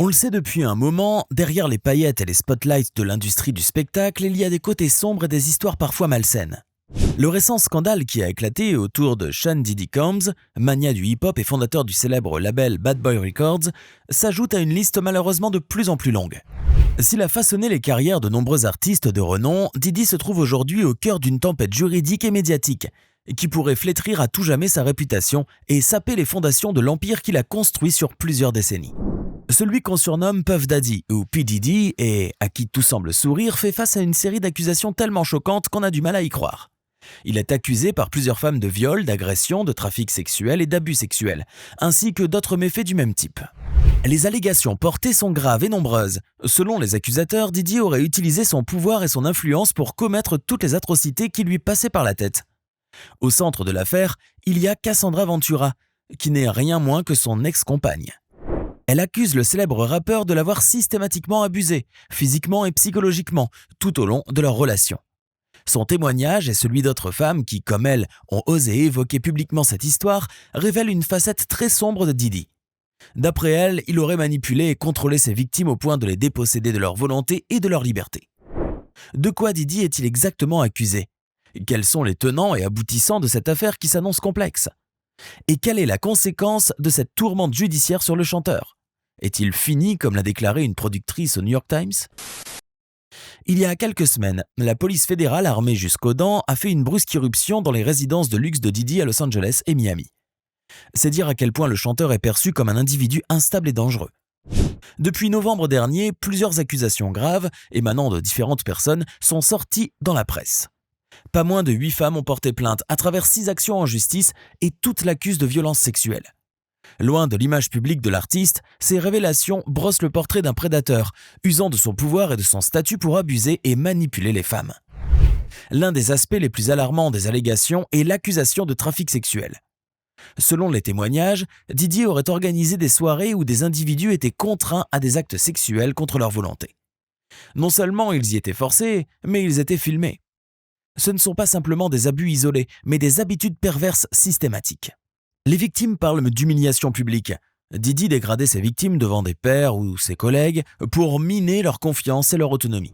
On le sait depuis un moment, derrière les paillettes et les spotlights de l'industrie du spectacle, il y a des côtés sombres et des histoires parfois malsaines. Le récent scandale qui a éclaté autour de Sean Diddy Combs, mania du hip-hop et fondateur du célèbre label Bad Boy Records, s'ajoute à une liste malheureusement de plus en plus longue. S'il a façonné les carrières de nombreux artistes de renom, Diddy se trouve aujourd'hui au cœur d'une tempête juridique et médiatique, qui pourrait flétrir à tout jamais sa réputation et saper les fondations de l'empire qu'il a construit sur plusieurs décennies. Celui qu'on surnomme Puff Daddy ou P. Diddy et à qui tout semble sourire fait face à une série d'accusations tellement choquantes qu'on a du mal à y croire. Il est accusé par plusieurs femmes de viol, d'agression, de trafic sexuel et d'abus sexuels, ainsi que d'autres méfaits du même type. Les allégations portées sont graves et nombreuses. Selon les accusateurs, Diddy aurait utilisé son pouvoir et son influence pour commettre toutes les atrocités qui lui passaient par la tête. Au centre de l'affaire, il y a Cassandra Ventura, qui n'est rien moins que son ex-compagne. Elle accuse le célèbre rappeur de l'avoir systématiquement abusé, physiquement et psychologiquement, tout au long de leur relation. Son témoignage et celui d'autres femmes qui, comme elle, ont osé évoquer publiquement cette histoire, révèlent une facette très sombre de Diddy. D'après elle, il aurait manipulé et contrôlé ses victimes au point de les déposséder de leur volonté et de leur liberté. De quoi Diddy est-il exactement accusé ? Quels sont les tenants et aboutissants de cette affaire qui s'annonce complexe ? Et quelle est la conséquence de cette tourmente judiciaire sur le chanteur ? Est-il fini comme l'a déclaré une productrice au New York Times ? Il y a quelques semaines, la police fédérale armée jusqu'aux dents a fait une brusque irruption dans les résidences de luxe de Diddy à Los Angeles et Miami. C'est dire à quel point le chanteur est perçu comme un individu instable et dangereux. Depuis novembre dernier, plusieurs accusations graves, émanant de différentes personnes, sont sorties dans la presse. Pas moins de 8 femmes ont porté plainte à travers 6 actions en justice et toutes l'accusent de violences sexuelles. Loin de l'image publique de l'artiste, ces révélations brossent le portrait d'un prédateur, usant de son pouvoir et de son statut pour abuser et manipuler les femmes. L'un des aspects les plus alarmants des allégations est l'accusation de trafic sexuel. Selon les témoignages, Diddy aurait organisé des soirées où des individus étaient contraints à des actes sexuels contre leur volonté. Non seulement ils y étaient forcés, mais ils étaient filmés. Ce ne sont pas simplement des abus isolés, mais des habitudes perverses systématiques. Les victimes parlent d'humiliation publique. Diddy dégradait ses victimes devant des pairs ou ses collègues pour miner leur confiance et leur autonomie.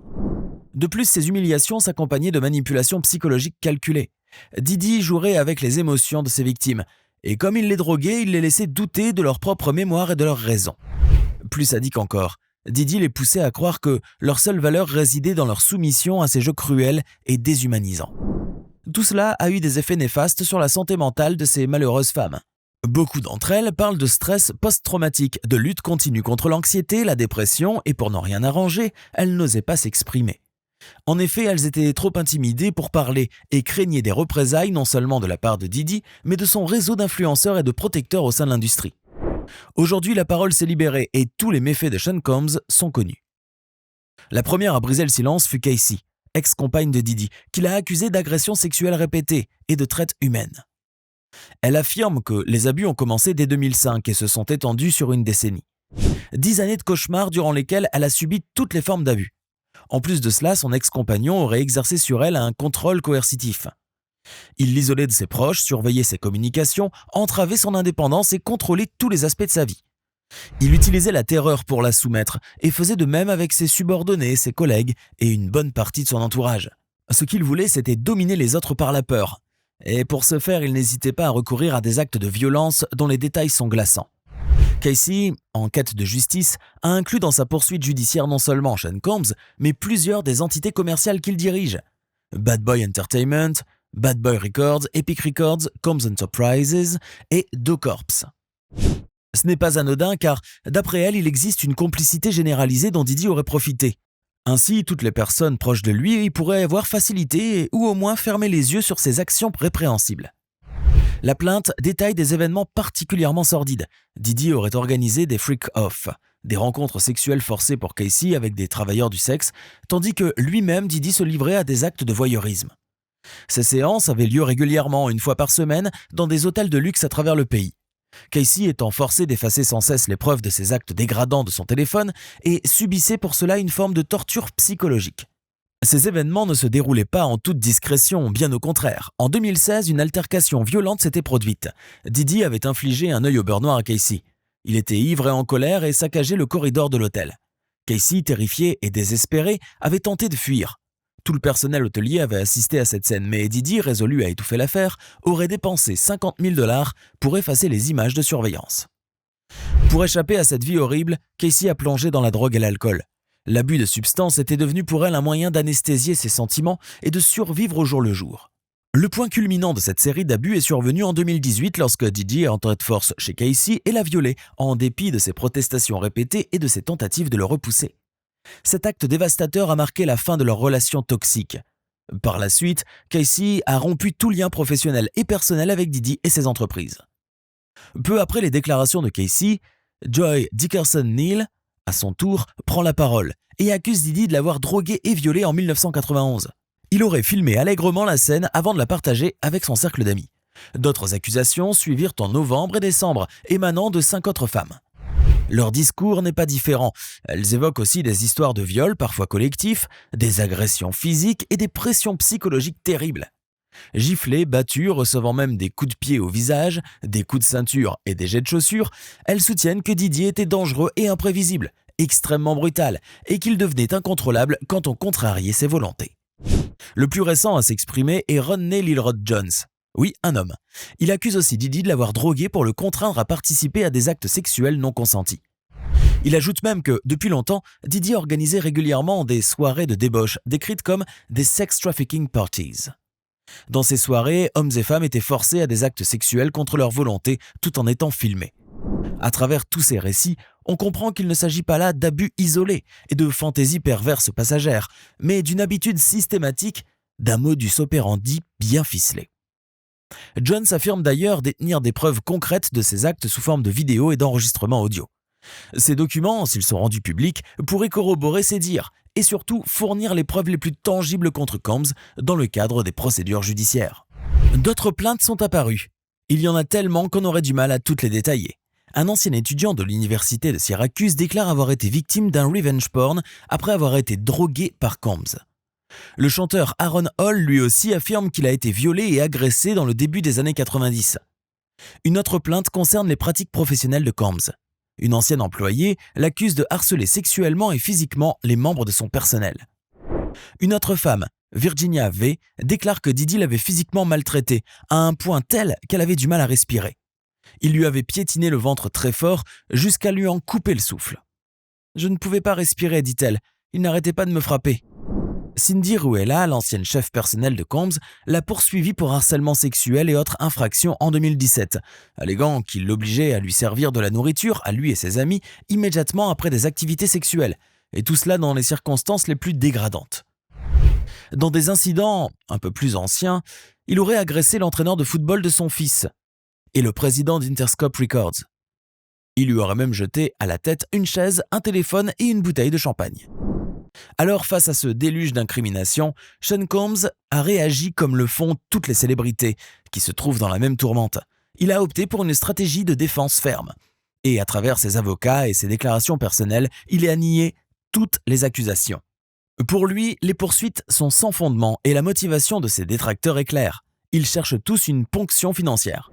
De plus, ces humiliations s'accompagnaient de manipulations psychologiques calculées. Diddy jouerait avec les émotions de ses victimes, et comme il les droguait, il les laissait douter de leur propre mémoire et de leur raison. Plus sadique encore, Diddy les poussait à croire que leur seule valeur résidait dans leur soumission à ces jeux cruels et déshumanisants. Tout cela a eu des effets néfastes sur la santé mentale de ces malheureuses femmes. Beaucoup d'entre elles parlent de stress post-traumatique, de lutte continue contre l'anxiété, la dépression, et pour n'en rien arranger, elles n'osaient pas s'exprimer. En effet, elles étaient trop intimidées pour parler et craignaient des représailles non seulement de la part de Diddy, mais de son réseau d'influenceurs et de protecteurs au sein de l'industrie. Aujourd'hui, la parole s'est libérée et tous les méfaits de Sean Combs sont connus. La première à briser le silence fut Casey, ex-compagne de Diddy, qui l'a accusé d'agressions sexuelles répétées et de traite humaine. Elle affirme que les abus ont commencé dès 2005 et se sont étendus sur une décennie. 10 années de cauchemar durant lesquelles elle a subi toutes les formes d'abus. En plus de cela, son ex-compagnon aurait exercé sur elle un contrôle coercitif. Il l'isolait de ses proches, surveillait ses communications, entravait son indépendance et contrôlait tous les aspects de sa vie. Il utilisait la terreur pour la soumettre et faisait de même avec ses subordonnés, ses collègues et une bonne partie de son entourage. Ce qu'il voulait, c'était dominer les autres par la peur. Et pour ce faire, il n'hésitait pas à recourir à des actes de violence dont les détails sont glaçants. Casey, en quête de justice, a inclus dans sa poursuite judiciaire non seulement Sean Combs, mais plusieurs des entités commerciales qu'il dirige. Bad Boy Entertainment, Bad Boy Records, Epic Records, Combs Enterprises et DoCorps. Ce n'est pas anodin car, d'après elle, il existe une complicité généralisée dont Diddy aurait profité. Ainsi, toutes les personnes proches de lui y pourraient avoir facilité ou au moins fermé les yeux sur ses actions répréhensibles. La plainte détaille des événements particulièrement sordides. Diddy aurait organisé des freak-off, des rencontres sexuelles forcées pour Casey avec des travailleurs du sexe, tandis que lui-même, Diddy, se livrait à des actes de voyeurisme. Ces séances avaient lieu régulièrement, une fois par semaine, dans des hôtels de luxe à travers le pays. Casey étant forcé d'effacer sans cesse les preuves de ces actes dégradants de son téléphone et subissait pour cela une forme de torture psychologique. Ces événements ne se déroulaient pas en toute discrétion, bien au contraire. En 2016, une altercation violente s'était produite. Diddy avait infligé un œil au beurre noir à Casey. Il était ivre et en colère et saccageait le corridor de l'hôtel. Casey, terrifié et désespéré, avait tenté de fuir. Tout le personnel hôtelier avait assisté à cette scène, mais Didi, résolu à étouffer l'affaire, aurait dépensé 50 000 $ pour effacer les images de surveillance. Pour échapper à cette vie horrible, Casey a plongé dans la drogue et l'alcool. L'abus de substances était devenu pour elle un moyen d'anesthésier ses sentiments et de survivre au jour le jour. Le point culminant de cette série d'abus est survenu en 2018 lorsque Didi est entré de force chez Casey et l'a violée, en dépit de ses protestations répétées et de ses tentatives de le repousser. Cet acte dévastateur a marqué la fin de leur relation toxique. Par la suite, Casey a rompu tout lien professionnel et personnel avec Didi et ses entreprises. Peu après les déclarations de Casey, Joy Dickerson-Neal, à son tour, prend la parole et accuse Didi de l'avoir drogué et violé en 1991. Il aurait filmé allègrement la scène avant de la partager avec son cercle d'amis. D'autres accusations suivirent en novembre et décembre, émanant de 5 autres femmes. Leur discours n'est pas différent. Elles évoquent aussi des histoires de viols, parfois collectifs, des agressions physiques et des pressions psychologiques terribles. Giflées, battues, recevant même des coups de pied au visage, des coups de ceinture et des jets de chaussures, elles soutiennent que Didi était dangereux et imprévisible, extrêmement brutal, et qu'il devenait incontrôlable quand on contrariait ses volontés. Le plus récent à s'exprimer est Rodney Lilrod Jones. Oui, un homme. Il accuse aussi Didi de l'avoir drogué pour le contraindre à participer à des actes sexuels non consentis. Il ajoute même que, depuis longtemps, Didi organisait régulièrement des soirées de débauche, décrites comme des sex trafficking parties. Dans ces soirées, hommes et femmes étaient forcés à des actes sexuels contre leur volonté, tout en étant filmés. À travers tous ces récits, on comprend qu'il ne s'agit pas là d'abus isolés et de fantaisies perverses passagères, mais d'une habitude systématique, d'un modus operandi bien ficelé. Jones affirme d'ailleurs détenir des preuves concrètes de ces actes sous forme de vidéos et d'enregistrements audio. Ces documents, s'ils sont rendus publics, pourraient corroborer ces dires et surtout fournir les preuves les plus tangibles contre Combs dans le cadre des procédures judiciaires. D'autres plaintes sont apparues. Il y en a tellement qu'on aurait du mal à toutes les détailler. Un ancien étudiant de l'université de Syracuse déclare avoir été victime d'un revenge porn après avoir été drogué par Combs. Le chanteur Aaron Hall, lui aussi, affirme qu'il a été violé et agressé dans le début des années 90. Une autre plainte concerne les pratiques professionnelles de Combs. Une ancienne employée l'accuse de harceler sexuellement et physiquement les membres de son personnel. Une autre femme, Virginia V., déclare que Didi l'avait physiquement maltraitée à un point tel qu'elle avait du mal à respirer. Il lui avait piétiné le ventre très fort jusqu'à lui en couper le souffle. « Je ne pouvais pas respirer, dit-elle. Il n'arrêtait pas de me frapper. » Cindy Ruella, l'ancienne chef personnelle de Combs, l'a poursuivi pour harcèlement sexuel et autres infractions en 2017, alléguant qu'il l'obligeait à lui servir de la nourriture, à lui et ses amis, immédiatement après des activités sexuelles, et tout cela dans les circonstances les plus dégradantes. Dans des incidents un peu plus anciens, il aurait agressé l'entraîneur de football de son fils et le président d'Interscope Records. Il lui aurait même jeté à la tête une chaise, un téléphone et une bouteille de champagne. Alors, face à ce déluge d'incriminations, Sean Combs a réagi comme le font toutes les célébrités qui se trouvent dans la même tourmente. Il a opté pour une stratégie de défense ferme. Et à travers ses avocats et ses déclarations personnelles, il a nié toutes les accusations. Pour lui, les poursuites sont sans fondement et la motivation de ses détracteurs est claire. Ils cherchent tous une ponction financière.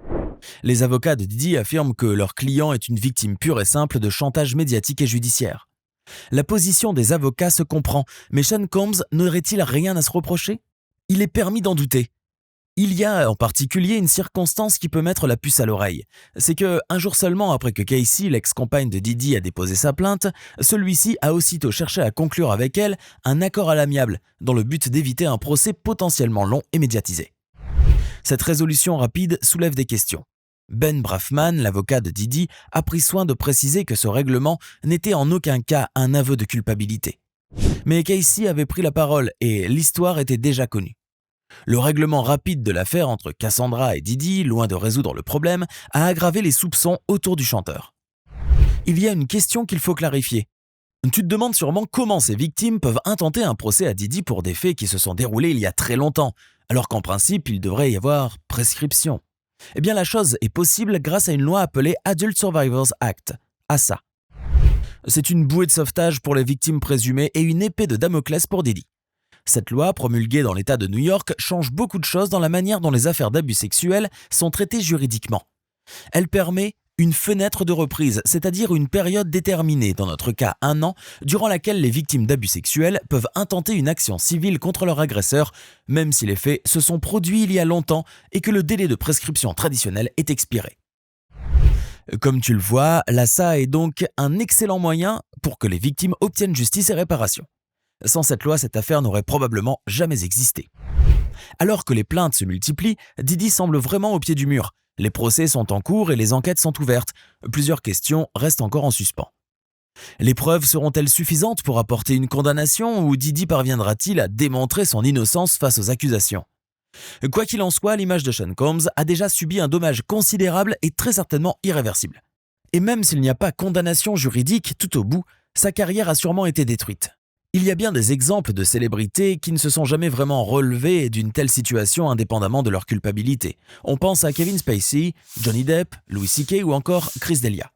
Les avocats de Didi affirment que leur client est une victime pure et simple de chantage médiatique et judiciaire. La position des avocats se comprend, mais Sean Combs n'aurait-il rien à se reprocher? Il est permis d'en douter. Il y a en particulier une circonstance qui peut mettre la puce à l'oreille. C'est que, un jour seulement après que Casey, l'ex-compagne de Didi, a déposé sa plainte, celui-ci a aussitôt cherché à conclure avec elle un accord à l'amiable, dans le but d'éviter un procès potentiellement long et médiatisé. Cette résolution rapide soulève des questions. Ben Brafman, l'avocat de Didi, a pris soin de préciser que ce règlement n'était en aucun cas un aveu de culpabilité. Mais Casey avait pris la parole et l'histoire était déjà connue. Le règlement rapide de l'affaire entre Cassandra et Didi, loin de résoudre le problème, a aggravé les soupçons autour du chanteur. Il y a une question qu'il faut clarifier. Tu te demandes sûrement comment ces victimes peuvent intenter un procès à Didi pour des faits qui se sont déroulés il y a très longtemps, alors qu'en principe, il devrait y avoir prescription. Eh bien, la chose est possible grâce à une loi appelée Adult Survivors Act, ASA. C'est une bouée de sauvetage pour les victimes présumées et une épée de Damoclès pour Didi. Cette loi, promulguée dans l'État de New York, change beaucoup de choses dans la manière dont les affaires d'abus sexuels sont traitées juridiquement. Elle permet une fenêtre de reprise, c'est-à-dire une période déterminée, dans notre cas 1 an, durant laquelle les victimes d'abus sexuels peuvent intenter une action civile contre leur agresseur, même si les faits se sont produits il y a longtemps et que le délai de prescription traditionnel est expiré. Comme tu le vois, l'ASA est donc un excellent moyen pour que les victimes obtiennent justice et réparation. Sans cette loi, cette affaire n'aurait probablement jamais existé. Alors que les plaintes se multiplient, Didi semble vraiment au pied du mur. Les procès sont en cours et les enquêtes sont ouvertes. Plusieurs questions restent encore en suspens. Les preuves seront-elles suffisantes pour apporter une condamnation ou Didi parviendra-t-il à démontrer son innocence face aux accusations ? Quoi qu'il en soit, l'image de Sean Combs a déjà subi un dommage considérable et très certainement irréversible. Et même s'il n'y a pas condamnation juridique tout au bout, sa carrière a sûrement été détruite. Il y a bien des exemples de célébrités qui ne se sont jamais vraiment relevées d'une telle situation indépendamment de leur culpabilité. On pense à Kevin Spacey, Johnny Depp, Louis C.K. ou encore Chris D'Elia.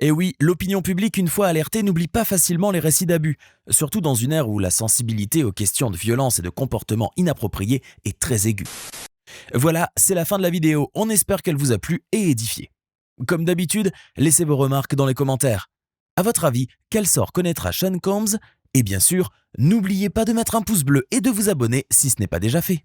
Et oui, l'opinion publique, une fois alertée, n'oublie pas facilement les récits d'abus, surtout dans une ère où la sensibilité aux questions de violence et de comportements inappropriés est très aiguë. Voilà, c'est la fin de la vidéo, on espère qu'elle vous a plu et édifié. Comme d'habitude, laissez vos remarques dans les commentaires. À votre avis, quel sort connaîtra Sean Combs ? Et bien sûr, n'oubliez pas de mettre un pouce bleu et de vous abonner si ce n'est pas déjà fait.